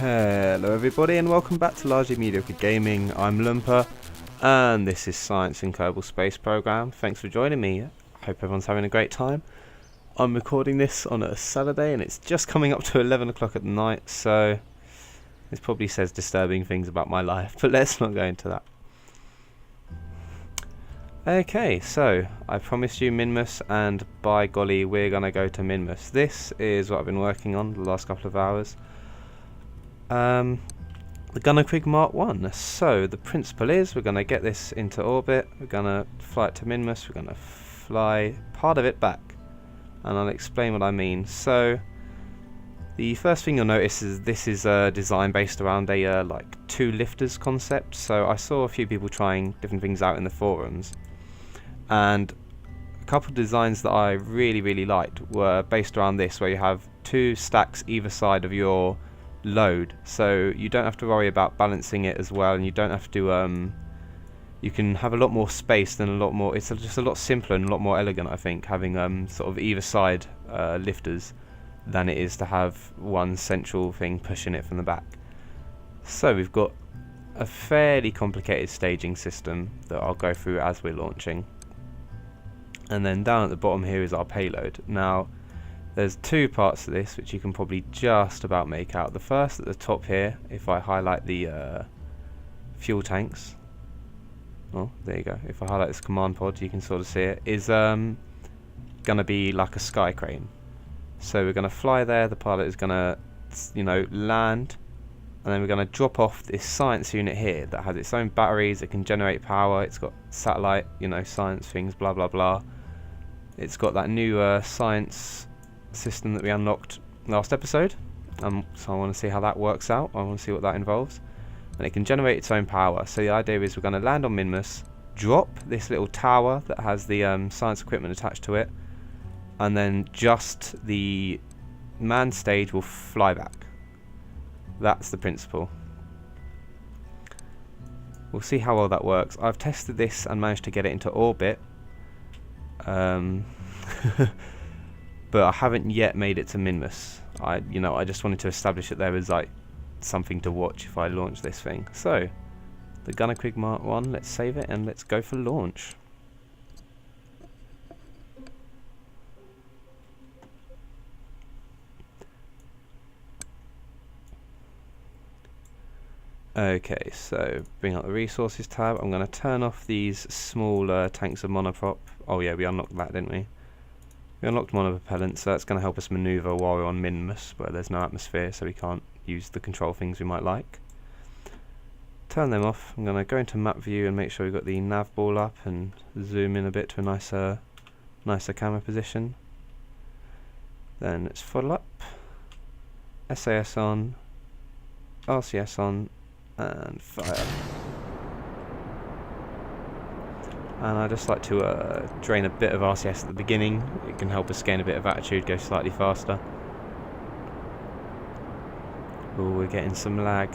Hello everybody and welcome back to Largely Mediocre Gaming. I'm Lumper and this is Science in Kerbal Space Program. Thanks for joining me. I hope everyone's having a great time. I'm recording this on a Saturday and it's just coming up to 11 o'clock at night, so this probably says disturbing things about my life, but let's not go into that. Okay, so I promised you Minmus, and by golly we're gonna go to Minmus. This is what I've been working on the last couple of hours. The Gunnerquig Mark 1. So the principle is we're going to get this into orbit, we're going to fly it to Minmus, we're going to fly part of it back, and I'll explain what I mean. So the first thing you'll notice is this is a design based around a like two lifters concept. So I saw a few people trying different things out in the forums, and a couple of designs that I really liked were based around this, where you have two stacks either side of your load, so you don't have to worry about balancing it as well, and you don't have to you can have a lot more space and a lot more, it's just a lot simpler and a lot more elegant, I think, having sort of either side lifters than it is to have one central thing pushing it from the back. So we've got a fairly complicated staging system that I'll go through as we're launching, and then down at the bottom here is our payload. Now there's two parts to this which you can probably just about make out. The first at the top here, if I highlight the fuel tanks, oh there you go, if I highlight this command pod you can sort of see it, is gonna be like a sky crane. So we're gonna fly there, the pilot is gonna, you know, land, and then we're gonna drop off this science unit here that has its own batteries, it can generate power, it's got satellite, you know, science things, blah blah blah. It's got that new science system that we unlocked last episode, so I want to see how that works out. I want to see what that involves, and it can generate its own power. So the idea is we're going to land on Minmus, drop this little tower that has the science equipment attached to it, and then just the manned stage will fly back. That's the principle. We'll see how well that works. I've tested this and managed to get it into orbit, but I haven't yet made it to Minmus. I just wanted to establish that there was like something to watch if I launch this thing. So the Gunnerquig Mark 1, let's save it and let's go for launch. Okay, so bring up the resources tab. I'm going to turn off these small tanks of monoprop. Oh yeah, we unlocked that, didn't we? We unlocked monopropellant, so that's going to help us manoeuvre while we're on Minmus, where there's no atmosphere, so we can't use the control things we might like. Turn them off. I'm going to go into map view and make sure we've got the nav ball up and zoom in a bit to a nicer camera position. Then let's throttle up, SAS on, RCS on, and fire. And I just like to drain a bit of RCS at the beginning. It can help us gain a bit of attitude, go slightly faster. Oh, we're getting some lag.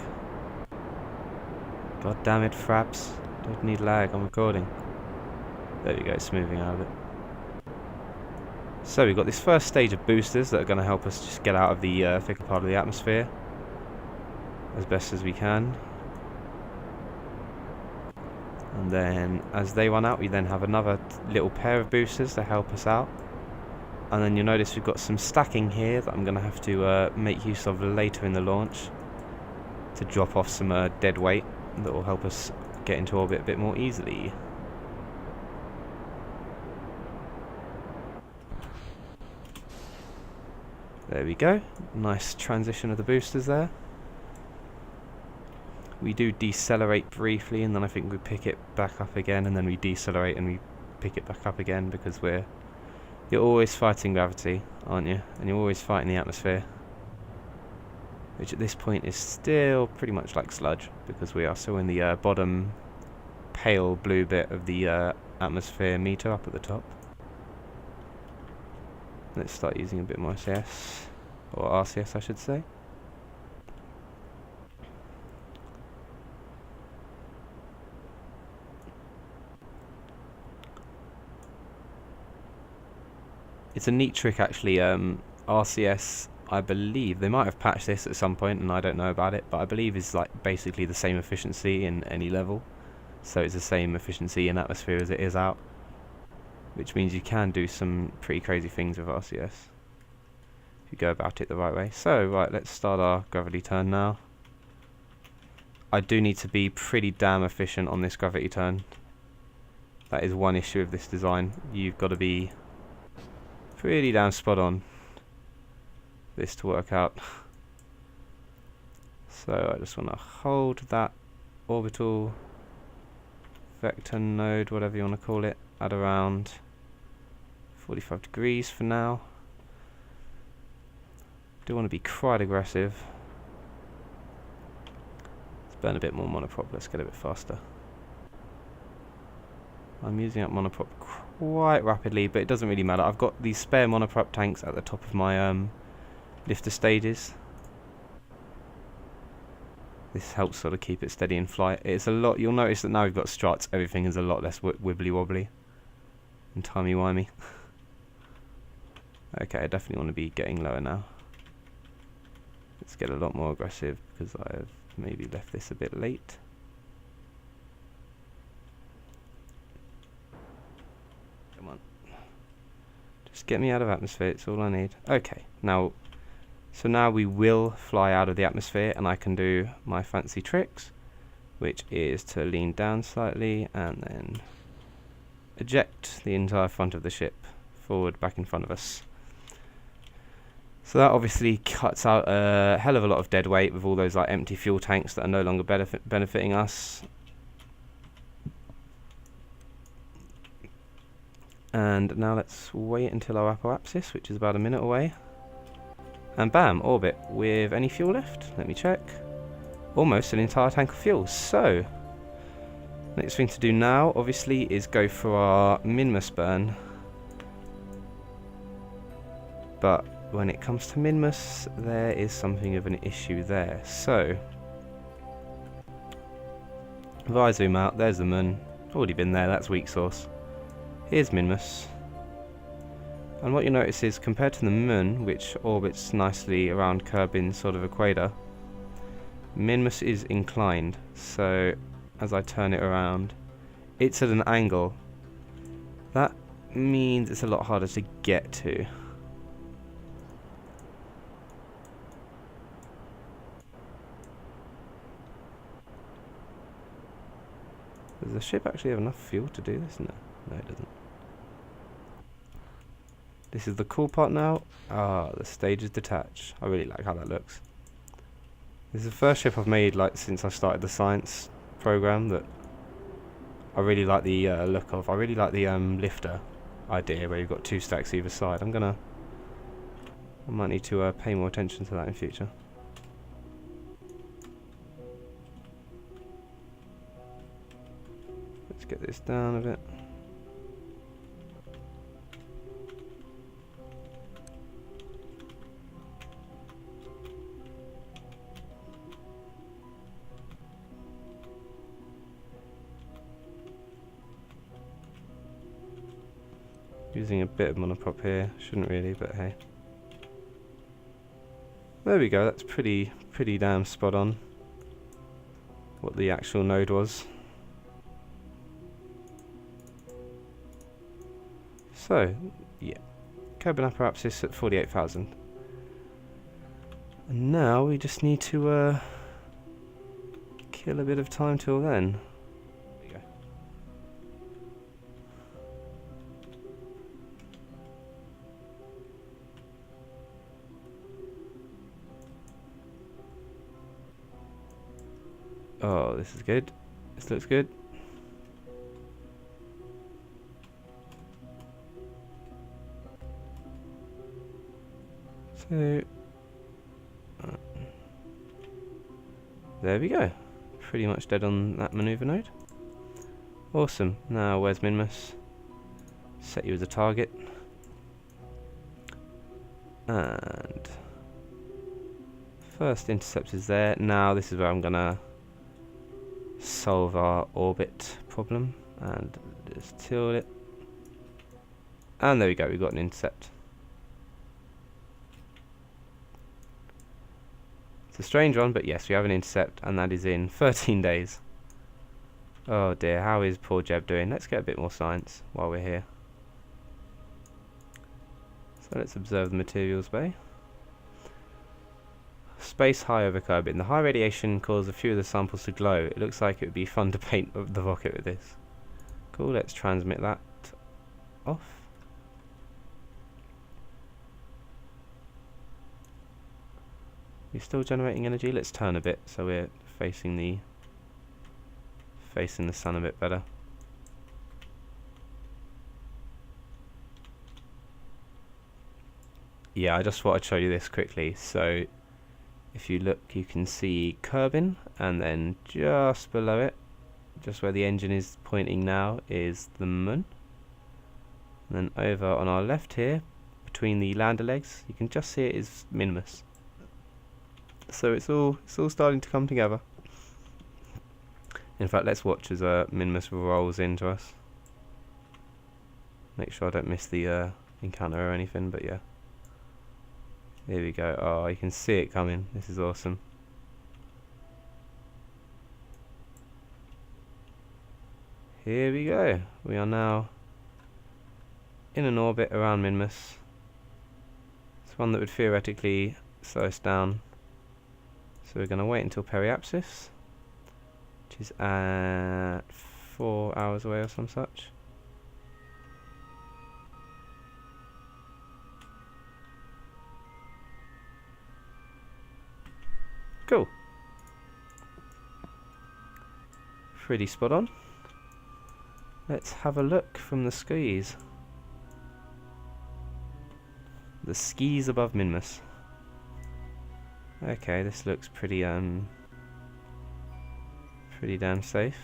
God damn it, Fraps. Don't need lag, I'm recording. There we go, it's moving out of it. So we've got this first stage of boosters that are going to help us just get out of the thicker part of the atmosphere as best as we can. And then as they run out, we then have another little pair of boosters to help us out. And then you'll notice we've got some stacking here that I'm going to have to make use of later in the launch to drop off some dead weight that will help us get into orbit a bit more easily. There we go, nice transition of the boosters there. We do decelerate briefly, and then I think we pick it back up again, and then we decelerate and we pick it back up again, because you're always fighting gravity, aren't you? And you're always fighting the atmosphere, which at this point is still pretty much like sludge, because we are still in the bottom pale blue bit of the atmosphere meter up at the top. Let's start using a bit more RCS, or RCS I should say. It's a neat trick actually RCS, I believe, they might have patched this at some point and I don't know about it, but I believe is like basically the same efficiency in any level. So it's the same efficiency in atmosphere as it is out, which means you can do some pretty crazy things with RCS if you go about it the right way. So, right, let's start our gravity turn now. I do need to be pretty damn efficient on this gravity turn. That is one issue of this design. You've got to be pretty damn spot on this to work out. So I just want to hold that orbital vector node, whatever you want to call it, at around 45 degrees for now. Do want to be quite aggressive. Let's burn a bit more monoprop, let's get a bit faster. I'm using up monoprop quite rapidly, but it doesn't really matter. I've got these spare monoprop tanks at the top of my lifter stages. This helps sort of keep it steady in flight. It's a lot. You'll notice that now we've got struts, everything is a lot less wibbly wobbly and timey wimey. Okay, I definitely want to be getting lower now. Let's get a lot more aggressive because I've maybe left this a bit late. Come on. Just get me out of atmosphere, it's all I need. Okay, now, so now we will fly out of the atmosphere and I can do my fancy tricks, which is to lean down slightly and then eject the entire front of the ship forward back in front of us. So that obviously cuts out a hell of a lot of dead weight with all those like empty fuel tanks that are no longer benefiting us. And now let's wait until our apoapsis, which is about a minute away. And bam, orbit with any fuel left. Let me check. Almost an entire tank of fuel. So, next thing to do now, obviously, is go for our Minmus burn. But when it comes to Minmus, there is something of an issue there. So, if I zoom out, there's the moon. Already been there, that's weak source. Here's Minmus. And what you notice is, compared to the moon, which orbits nicely around Kerbin's sort of equator, Minmus is inclined. So, as I turn it around, it's at an angle. That means it's a lot harder to get to. Does the ship actually have enough fuel to do this? No, it doesn't. This is the cool part now. Ah, the stages detach. I really like how that looks. This is the first ship I've made like since I started the science program that I really like the look of. I really like the lifter idea where you've got two stacks either side. I might need to pay more attention to that in future. Let's get this down a bit. Using a bit of monoprop here, shouldn't really, but hey. There we go, that's pretty damn spot on what the actual node was. So, yeah, Kerbin apoapsis at 48,000. And now we just need to kill a bit of time till then. There you go. Oh, this is good. This looks good. So, there we go. Pretty much dead on that maneuver node. Awesome. Now, where's Minmus? Set you as a target. And first intercept is there. Now, this is where I'm gonna solve our orbit problem. And just tilt it. And there we go, we've got an intercept. It's a strange one, but yes, we have an intercept, and that is in 13 days. Oh dear, how is poor Jeb doing? Let's get a bit more science while we're here. So let's observe the materials bay. Space high over Kerbin. The high radiation caused a few of the samples to glow. It looks like it would be fun to paint the rocket with this. Cool, let's transmit that off. You're still generating energy? Let's turn a bit so we're facing the sun a bit better. Yeah, I just thought I'd show you this quickly. So if you look, you can see Kerbin, and then just below it, just where the engine is pointing now, is the moon. And then over on our left here, between the lander legs, you can just see it is Minmus. So it's all starting to come together. In fact, let's watch as Minmus rolls into us. Make sure I don't miss the encounter or anything, but yeah. Here we go. Oh, you can see it coming. This is awesome. Here we go. We are now in an orbit around Minmus. It's one that would theoretically slow us down. So we're going to wait until periapsis, which is at 4 hours away or some such. Cool. Pretty spot on. Let's have a look from the skis. The skis above Minmus. Okay, this looks pretty damn safe.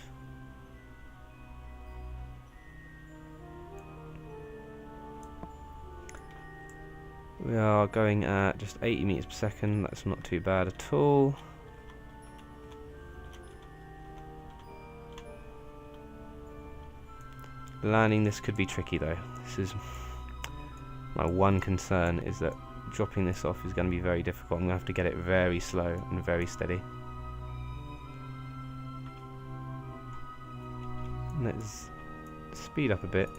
We are going at just 80 meters per second. That's not too bad at all. Landing this could be tricky though. This is my one concern, is that dropping this off is going to be very difficult. I'm going to have to get it very slow and very steady. Let's speed up a bit.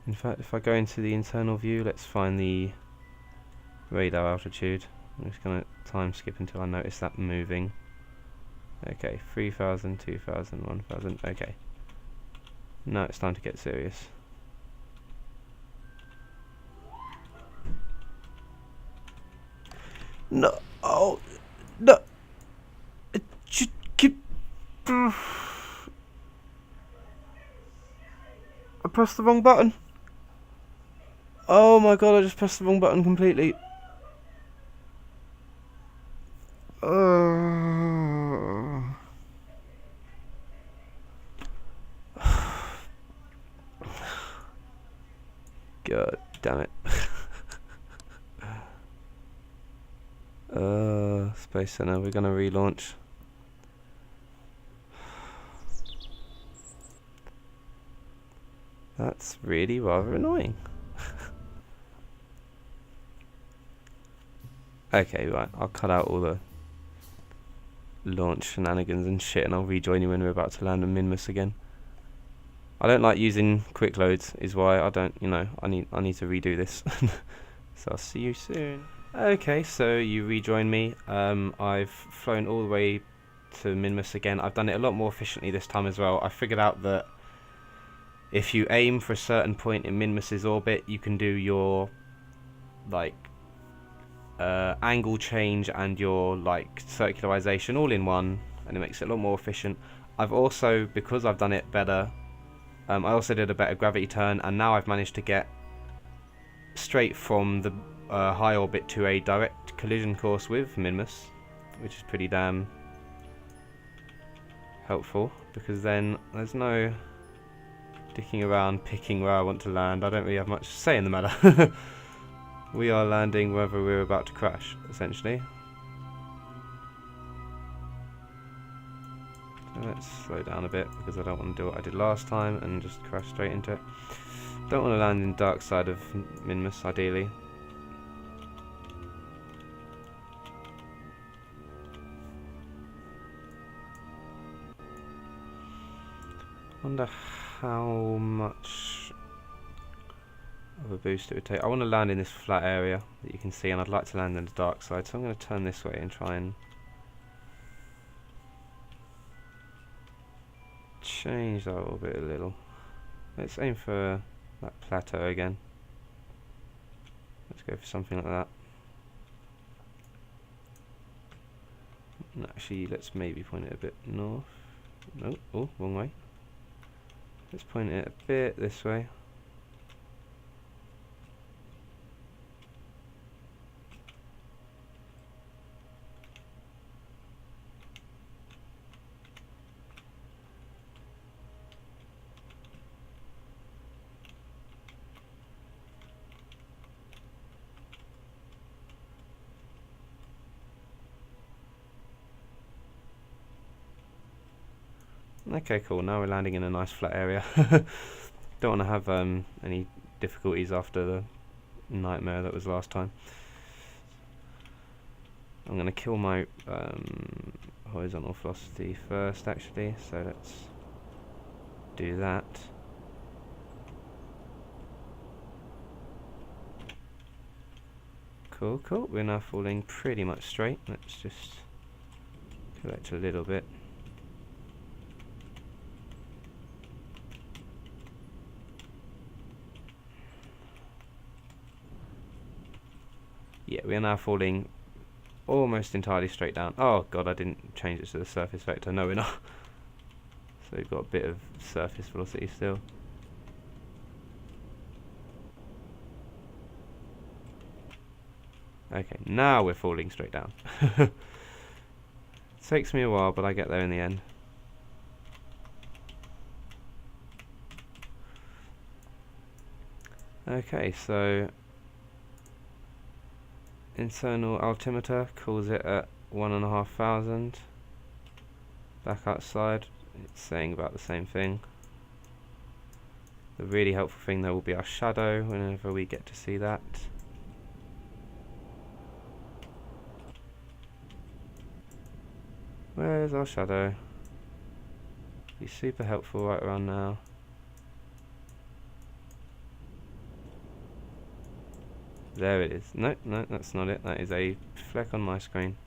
In fact, if I go into the internal view, let's find the radar altitude. I'm just going to time skip until I notice that moving. Okay, 3,000, 2,000, 1,000, okay. Now it's time to get serious. No, oh, no. It should keep... I pressed the wrong button. Oh my god, I just pressed the wrong button completely. God damn it. Space Center, we're gonna relaunch. That's really rather annoying. Okay, right, I'll cut out all the launch shenanigans and shit, and I'll rejoin you when we're about to land on Minmus again. I don't like using quick loads, is why I don't, you know, I need to redo this. So I'll see you soon. Okay, so you rejoin me. I've flown all the way to Minmus again. I've done it a lot more efficiently this time as well. I figured out that if you aim for a certain point in Minmus's orbit, you can do your like angle change and your like circularization all in one, and it makes it a lot more efficient. I've also, because I've done it better, I also did a better gravity turn, and now I've managed to get straight from the high orbit to a direct collision course with Minmus, which is pretty damn helpful, because then there's no dicking around picking where I want to land. I don't really have much say in the matter. We are landing wherever we're about to crash, essentially. let's slow down a bit because I don't want to do what I did last time and just crash straight into it. Don't want to land in the dark side of Minmus, ideally. Wonder how much of a boost it would take. I want to land in this flat area that you can see, and I'd like to land in the dark side, so I'm going to turn this way and try and change that orbit a little. Let's aim for that plateau again. Let's go for something like that. And actually, let's maybe point it a bit north. No, oh, wrong way. Let's point it a bit this way. Okay, cool. Now we're landing in a nice flat area. Don't want to have any difficulties after the nightmare that was last time. I'm going to kill my horizontal velocity first, actually. So let's do that. Cool, cool. We're now falling pretty much straight. Let's just correct a little bit. Yeah, we are now falling almost entirely straight down. Oh god, I didn't change it to the surface vector. No, we're not. So we've got a bit of surface velocity still. Okay, now we're falling straight down. Takes me a while, but I get there in the end. Okay, so internal altimeter calls it at 1,500. Back outside, it's saying about the same thing. The really helpful thing though will be our shadow whenever we get to see that. Where's our shadow? Be super helpful right around now. There it is. No, no, that's not it. That is a fleck on my screen.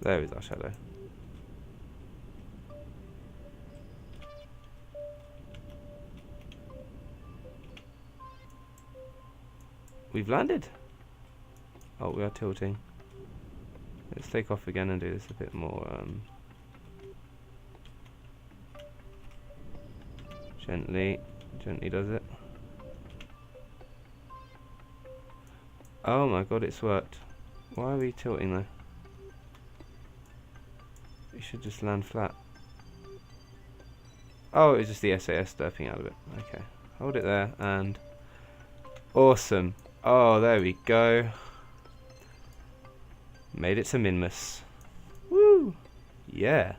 There is our shadow. We've landed. Oh, we are tilting. Let's take off again and do this a bit more gently. Gently does it. Oh my god, it's worked. Why are we tilting though? We should just land flat. Oh, it was just the SAS derping out of it. Okay. Hold it there and awesome. Oh, there we go. Made it to Minmus. Woo! Yeah.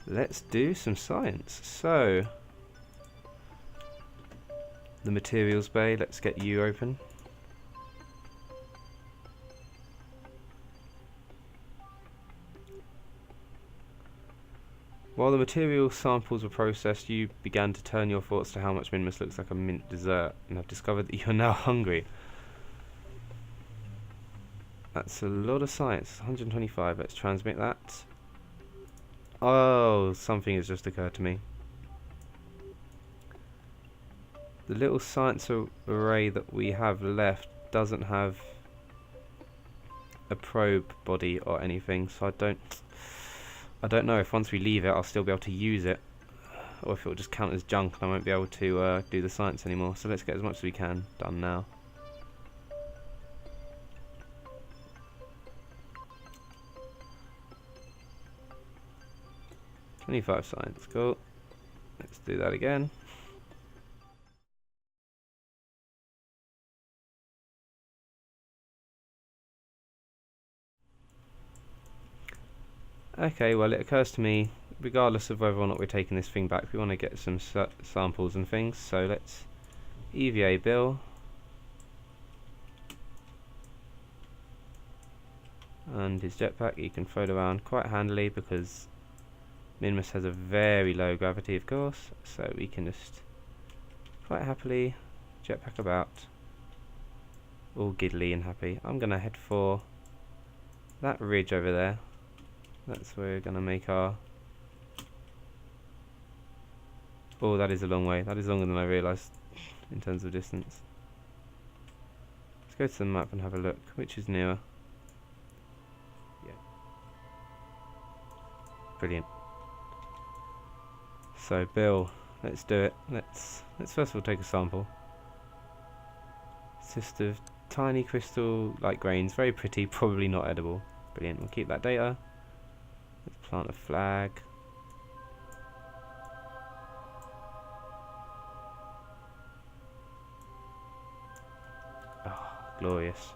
Let's do some science. So, the materials bay, let's get you open. While the material samples were processed, you began to turn your thoughts to how much Minmus looks like a mint dessert, and have discovered that you are now hungry. That's a lot of science. 125. Let's transmit that. Oh, something has just occurred to me. The little science array that we have left doesn't have a probe body or anything, so I don't know if once we leave it I'll still be able to use it, or if it will just count as junk and I won't be able to do the science anymore. So let's get as much as we can done now. 25 science, cool. Let's do that again. Okay, well it occurs to me, regardless of whether or not we're taking this thing back, we want to get some samples and things, so let's EVA Bill. And his jetpack he can float around quite handily because Minmus has a very low gravity, of course, so we can just quite happily jetpack about, all giddly and happy. I'm going to head for that ridge over there. That's where we're going to make our... Oh, that is a long way. That is longer than I realised in terms of distance. Let's go to the map and have a look. Which is nearer? Yeah. Brilliant. So, Bill, let's do it. Let's first of all take a sample. It's just of tiny crystal-like grains. Very pretty, probably not edible. Brilliant. We'll keep that data. Let's plant a flag. Oh, glorious.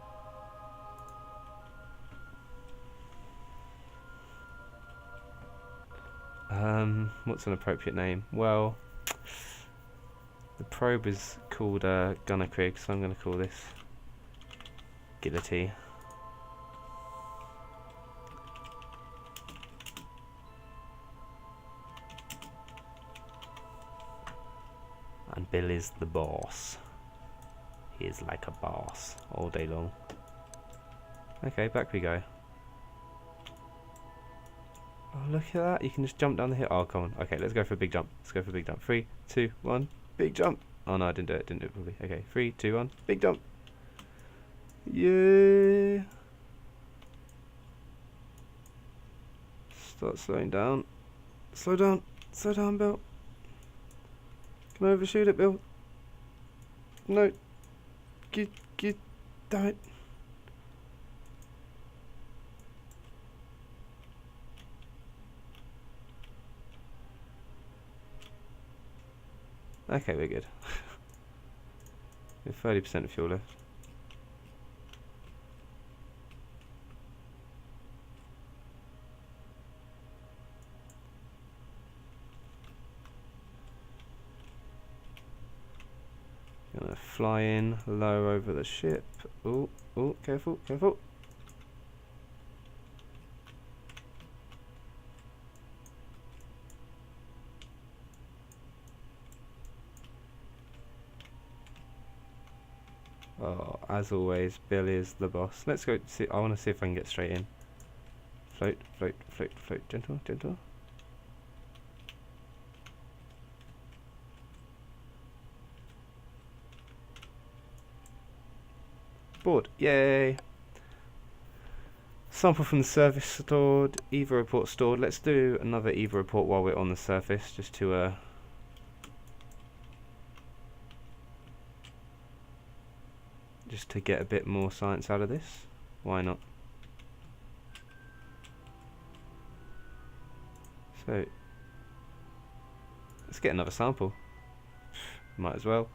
What's an appropriate name? Well, the probe is called Gunnerkrig, so I'm going to call this Gillity. And Bill is the boss. He is like a boss all day long. Okay, back we go. Oh, look at that. You can just jump down the hill. Oh, come on. Okay, let's go for a big jump. Let's go for a big jump. 3, 2, 1. Big jump. Oh, no, I didn't do it. Didn't do it properly. Okay, 3, 2, 1. Big jump. Yeah. Start slowing down. Slow down. Slow down, Bill. Can I overshoot it, Bill? No. Get, damn it. Okay, we're good. We have 30% of fuel left. Gonna fly in low over the ship. Oh, careful, careful. Oh, as always, Bill is the boss. Let's go see. I want to see if I can get straight in. Float, float, float, float. Gentle, gentle. Board. Yay! Sample from the surface stored. EVA report stored. Let's do another EVA report while we're on the surface, just to get a bit more science out of this. Why not? So let's get another sample. Might as well.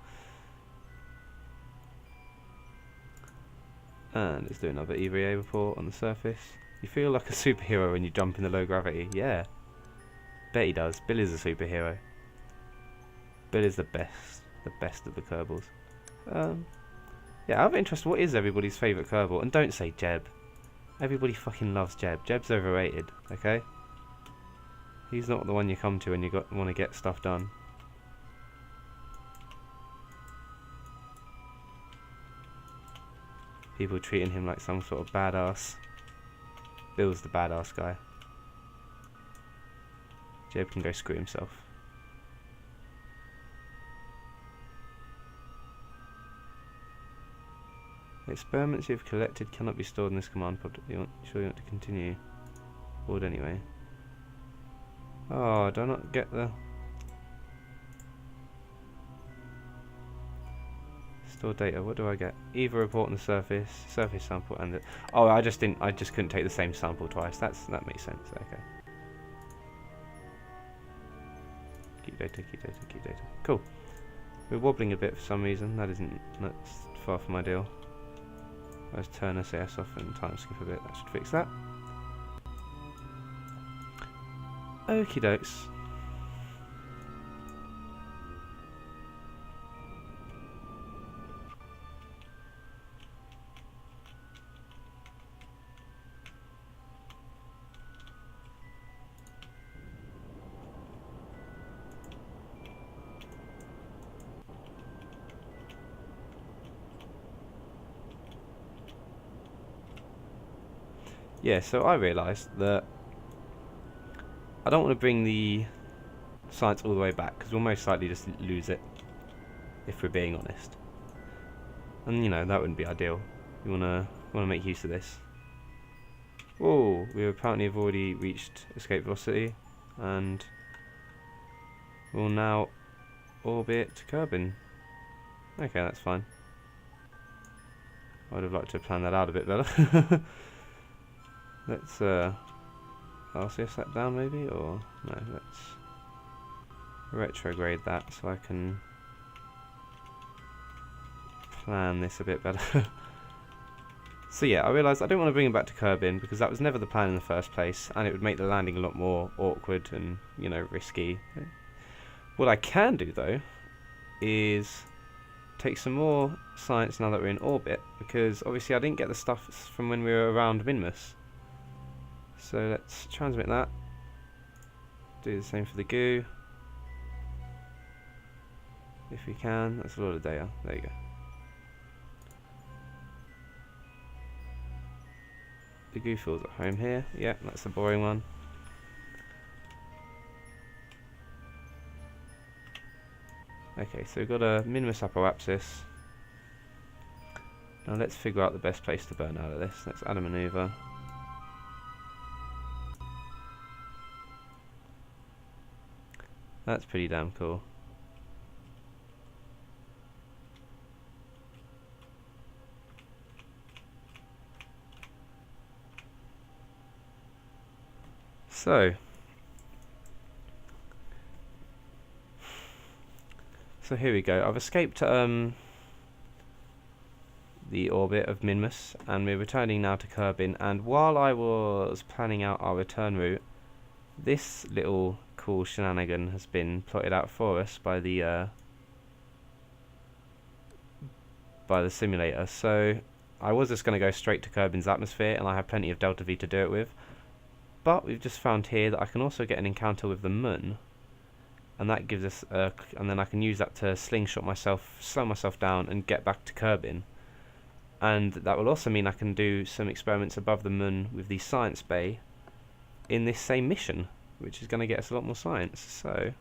And let's do another EVA report on the surface. You feel like a superhero when you jump in the low gravity. Yeah. Bet he does. Bill is a superhero. Bill is the best of the Kerbals. Yeah, I have interest. What is everybody's favourite Kerbal? And don't say Jeb. Everybody fucking loves Jeb. Jeb's overrated, okay? He's not the one you come to when you want to get stuff done. People treating him like some sort of badass. Bill's the badass guy. Jeb can go screw himself. The experiments you've collected cannot be stored in this command pod. You want to continue? Board anyway. Oh, do I not get the store data? What do I get? EVA report on the surface sample, and the I just couldn't take the same sample twice. That makes sense. Okay. Keep data, keep data, keep data. Cool. We're wobbling a bit for some reason. That's far from ideal. Let's turn SAS off and time skip a bit. That should fix that. Okie dokes. Yeah, so I realised that I don't want to bring the science all the way back, because we'll most likely just lose it, if we're being honest. And, you know, that wouldn't be ideal. We wanna make use of this. Whoa, we apparently have already reached escape velocity, and we'll now orbit Kerbin. Okay, that's fine. I would have liked to have planned that out a bit better. Let's RCS that down maybe, or no, let's retrograde that so I can plan this a bit better. So yeah, I realised I don't want to bring him back to Kerbin because that was never the plan in the first place, and it would make the landing a lot more awkward and, you know, risky. What I can do though is take some more science now that we're in orbit, because obviously I didn't get the stuff from when we were around Minmus. So let's transmit that. Do the same for the goo. If we can. That's a lot of data. There you go. The goo feels at home here. Yeah, that's the boring one. Okay, so we've got a Minmus apoapsis. Now let's figure out the best place to burn out of this. Let's add a maneuver. That's pretty damn cool. So here we go. I've escaped the orbit of Minmus, and we're returning now to Kerbin. And while I was planning out our return route, this little cool shenanigan has been plotted out for us by the simulator. So I was just going to go straight to Kerbin's atmosphere, and I have plenty of delta V to do it with. But we've just found here that I can also get an encounter with the moon, and that gives us and then I can use that to slingshot myself, slow myself down, and get back to Kerbin. And that will also mean I can do some experiments above the moon with the science bay in this same mission, which is going to get us a lot more science. So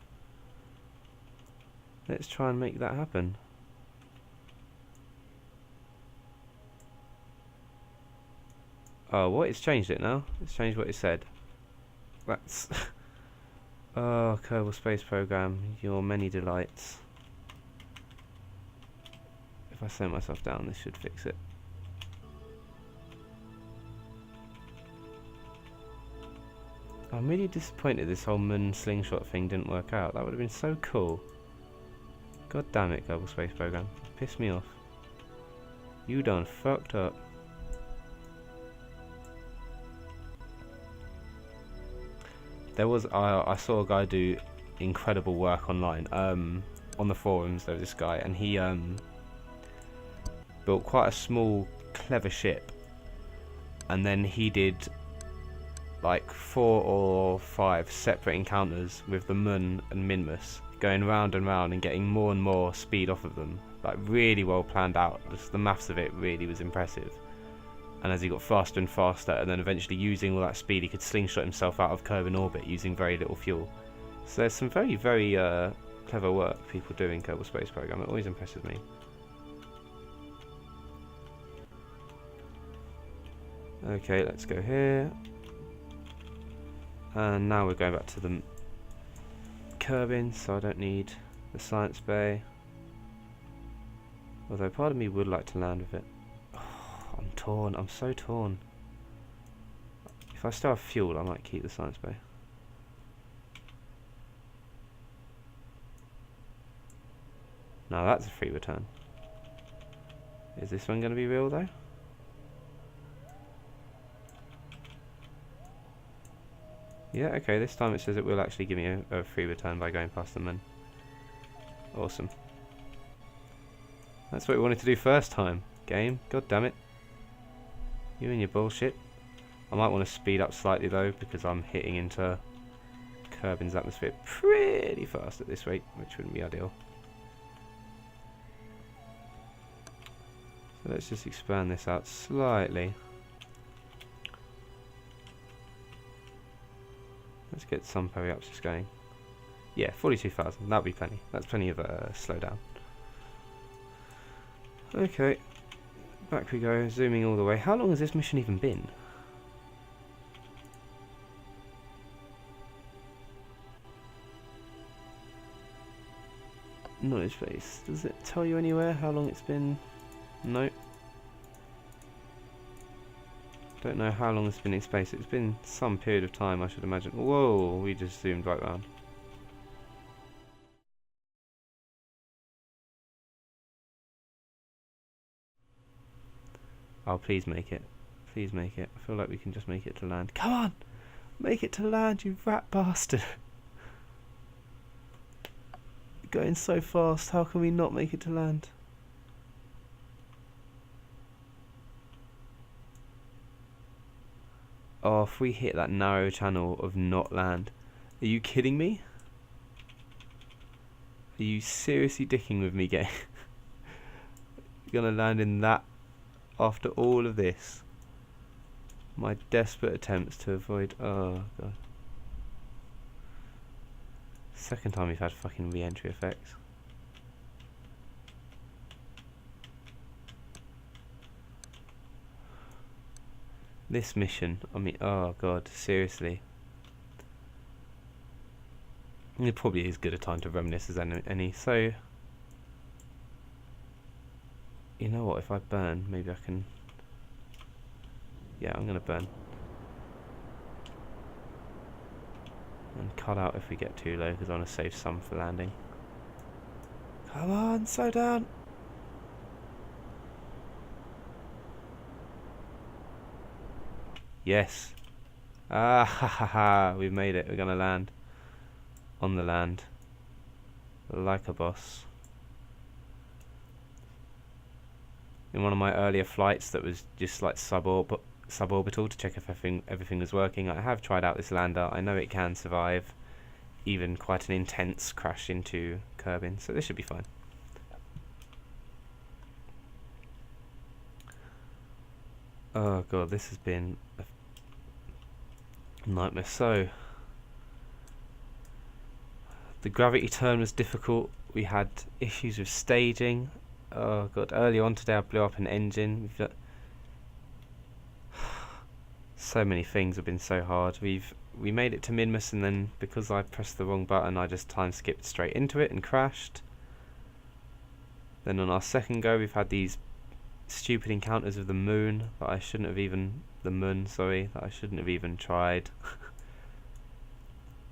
let's try and make that happen. Oh, what? It's changed it now. It's changed what it said. That's oh, Kerbal Space Program, your many delights. If I slow myself down, this should fix it. I'm really disappointed this whole moon slingshot thing didn't work out. That would have been so cool. God damn it, Kerbal Space Program. Pissed me off. You done fucked up. There was I saw a guy do incredible work online. On the forums there was this guy, and he built quite a small, clever ship, and then he did like 4 or 5 separate encounters with the moon and Minmus, going round and round and getting more and more speed off of them. Like, really well planned out. Just the maths of it really was impressive. And as he got faster and faster, and then eventually using all that speed, he could slingshot himself out of Kerbin orbit using very little fuel. So there's some very, very clever work people do in Kerbal Space Program. It always impresses me. Okay, let's go here. And now we're going back to the Kerbin, so I don't need the science bay. Although part of me would like to land with it. I'm torn. I'm so torn. If I still have fuel, I might keep the science bay. Now that's a free return. Is this one going to be real though? Yeah, okay, this time it says it will actually give me a free return by going past the moon. Awesome. That's what we wanted to do first time, game. God damn it. You and your bullshit. I might want to speed up slightly though, because I'm hitting into Kerbin's atmosphere pretty fast at this rate, which wouldn't be ideal. So let's just expand this out slightly. Let's get some hurry-ups going. Yeah, 42,000. That'll be plenty. That's plenty of slowdown. Okay, back we go. Zooming all the way. How long has this mission even been? Knowledge base. Does it tell you anywhere how long it's been? No. Don't know how long it's been in space. It's been some period of time, I should imagine. Whoa, we just zoomed right round. Oh, please make it. Please make it. I feel like we can just make it to land. Come on! Make it to land, you rat bastard! Going so fast, how can we not make it to land? Oh, if we hit that narrow channel of not land. Are you kidding me? Are you seriously dicking with me, game? You're gonna land in that after all of this? My desperate attempts to avoid... Oh, God. Second time we've had fucking re-entry effects. This mission, I mean, oh God, seriously. It probably is good a time to reminisce as any, so... You know what, if I burn, maybe I can... Yeah, I'm gonna burn. And cut out if we get too low, because I want to save some for landing. Come on, slow down! Yes. Ah ha ha ha, we've made it. We're gonna land on the land like a boss. In one of my earlier flights that was just like suborbital to check if everything was working, I have tried out this lander. I know it can survive even quite an intense crash into Kerbin, so this should be fine. Oh God, this has been a nightmare. So the gravity turn was difficult. We had issues with staging. Oh God, early on today I blew up an engine. We've got so many things have been so hard. We made it to Minmus, and then because I pressed the wrong button I just time skipped straight into it and crashed. Then on our second go we've had these stupid encounters of the moon that I shouldn't have even that I shouldn't have even tried.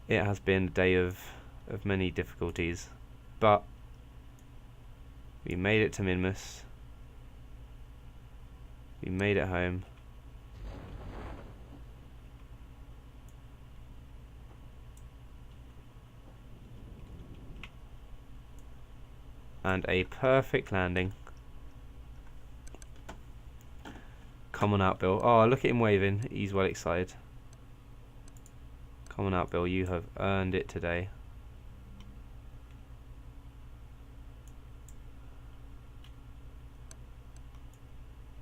It has been a day of many difficulties, but we made it to Minmus. We made it home. And a perfect landing. Come on out, Bill. Oh, look at him waving. He's well excited. Come on out, Bill. You have earned it today.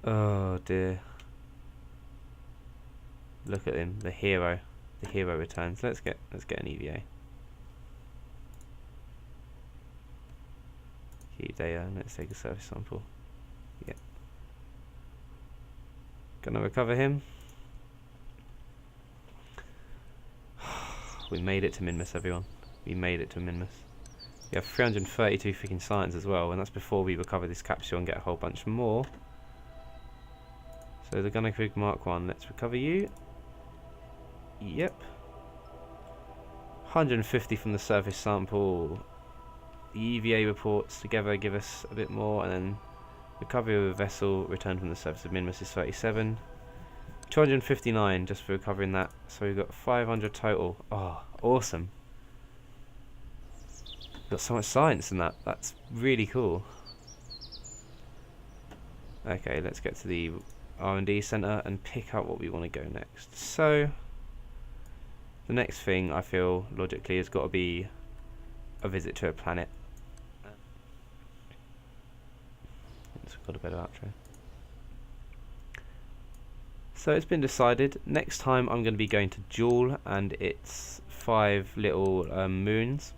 Oh dear. Look at him, the hero. The hero returns. Let's get an EVA. Keep data. Let's take a surface sample. Yeah. Gonna recover him. We made it to Minmus, everyone. We made it to Minmus. We have 332 freaking science as well, and that's before we recover this capsule and get a whole bunch more. So the Gunnerkrig Mark 1, let's recover you. Yep. 150 from the surface sample. The EVA reports together give us a bit more, and then recovery of a vessel returned from the surface of Minmus is 37. 259 just for recovering that, so we've got 500 total. Oh, awesome. We've got so much science in that, that's really cool. Okay, let's get to the R&D centre and pick out what we want to go next. So, the next thing I feel logically has got to be a visit to a planet. We've got a better outro. So it's been decided, next time I'm going to be going to Joule and its 5 little moons.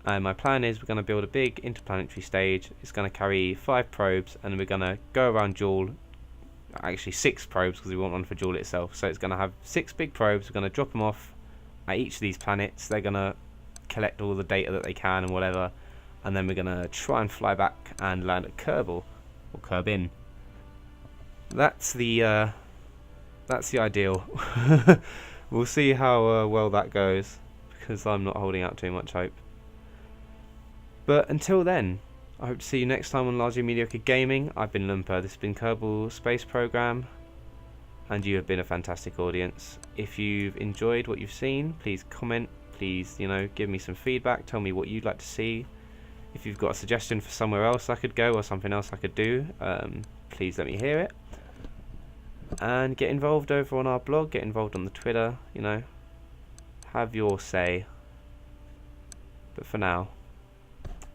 And my plan is we're going to build a big interplanetary stage. It's going to carry 5 probes, and we're going to go around Joule. Actually 6 probes, because we want one for Joule itself. So it's going to have 6 big probes. We're going to drop them off at each of these planets. They're going to collect all the data that they can and whatever. And then we're going to try and fly back and land at Kerbal, or Kerbin. That's the ideal. We'll see how well that goes, because I'm not holding out too much hope. But until then, I hope to see you next time on Largely Mediocre Gaming. I've been Lumper, this has been Kerbal Space Program, and you have been a fantastic audience. If you've enjoyed what you've seen, please comment, please, you know, give me some feedback, tell me what you'd like to see. If you've got a suggestion for somewhere else I could go or something else I could do, please let me hear it. And get involved over on our blog, get involved on the Twitter, you know, have your say. But for now,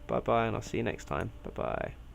bye bye, and I'll see you next time. Bye bye.